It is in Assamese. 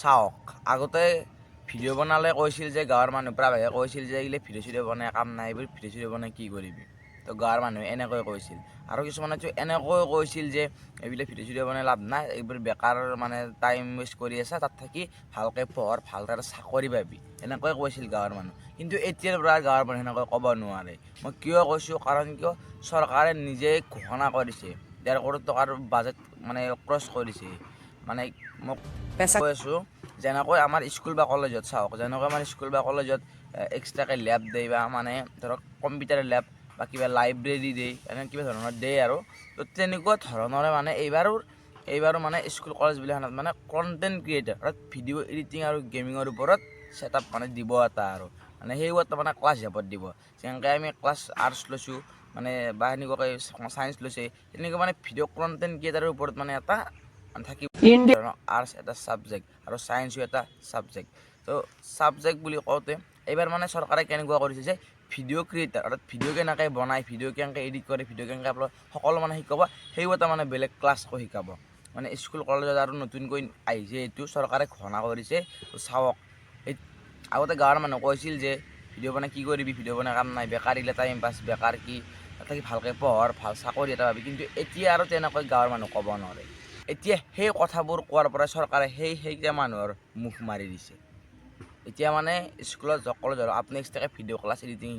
চাওক আগতে ভিডিঅ' বনালে কৈছিল যে গাঁৱৰ মানুহ প্ৰায়ভাগে কৈছিল যে এইগিলা ভিডিঅ' চিডিঅ' বনাই কাম নাই, এইবোৰ ভিডিঅ' চিডিঅ' বনাই কি কৰিবি। তো গাঁৱৰ মানুহে এনেকৈ কৈছিল আৰু কিছুমানেতো এনেকৈ কৈছিল যে এইবিলাক ভিডিঅ' চিডিঅ' বনাই লাভ নাই, এইবোৰ বেকাৰ মানে টাইম ৱেষ্ট কৰি আছে, তাত থাকি ভালকৈ পঢ়, ভালকৈ এটা চাকৰি পাবি, এনেকৈ কৈছিল গাঁৱৰ মানুহ। কিন্তু এতিয়াৰ পৰা গাঁৱৰ মানুহে এনেকৈ ক'ব নোৱাৰে। মই কিয় কৈছোঁ, কাৰণ কিয় চৰকাৰে নিজেই ঘোষণা কৰিছে 1.5 কোটি টকাৰ বাজেট মানে ক্ৰছ কৰিছে। মানে মোক কৈ আছোঁ, যেনেকৈ আমাৰ স্কুল বা কলেজত চাওক, যেনেকৈ আমাৰ স্কুল বা কলেজত এক্সট্ৰাকৈ লেব দিয়ে বা মানে ধৰক কম্পিউটাৰ লেব বা কিবা লাইব্ৰেৰী দিয়ে, এনে কিবা ধৰণৰ দিয়ে আৰু। তো তেনেকুৱা ধৰণৰে মানে এইবাৰো মানে স্কুল কলেজবিলাকত মানে কণ্টেণ্ট ক্ৰিয়েটাৰ অৰ্থাৎ ভিডিঅ' এডিটিং আৰু গেমিঙৰ ওপৰত ছেটআপ মানে দিব এটা আৰু মানে সেইও এটা মানে ক্লাছ হিচাপত দিব। যেনেকৈ আমি ক্লাছ আৰ্টছ লৈছোঁ মানে বা সেনেকুৱাকৈ ছায়েন্স লৈছে, তেনেকৈ মানে ভিডিঅ' কণ্টেণ্ট ক্ৰিয়েটাৰৰ ওপৰত মানে এটা থাকিব ধৰণৰ আৰ্টছ এটা ছাবজেক্ট আৰু ছায়েন্সো এটা ছাবজেক্ট। তো ছাবজেক্ট বুলি কওঁতে এইবাৰ মানে চৰকাৰে কেনেকুৱা কৰিছে যে ভিডিঅ' ক্ৰিয়েটাৰ অৰ্থাৎ ভিডিঅ' কেনেকৈ বনায়, ভিডিঅ' কেনেকৈ এডিট কৰে, ভিডিঅ' কেনেকৈ আপলোড, সকলো মানে শিকাব। সেইও এটা মানে বেলেগ ক্লাছকৈ শিকাব মানে স্কুল কলেজত আৰু নতুনকৈ আহিছে, এইটো চৰকাৰে ঘোষণা কৰিছে। চাওক, এই আগতে গাঁৱৰ মানুহ কৈছিল যে ভিডিঅ' বনাই কি কৰিবি, ভিডিঅ' বনাই কাম নাই, বেকাৰ এইগিলা টাইম পাছ, বেকাৰ কি, তাতে ভালকৈ পঢ়ৰ, ভাল চাকৰি এটা পাবি। কিন্তু এতিয়া আৰু তেনেকৈ গাঁৱৰ মানুহ ক'ব নোৱাৰে। এতিয়া সেই কথাবোৰ কোৱাৰ পৰা চৰকাৰে সেইকেইটা মানুহৰ মুখ মাৰি দিছে। এতিয়া মানে স্কুলত কলেজত আপুনি এক্সট্ৰাকৈ ভিডিঅ' ক্লাছ এডিটিং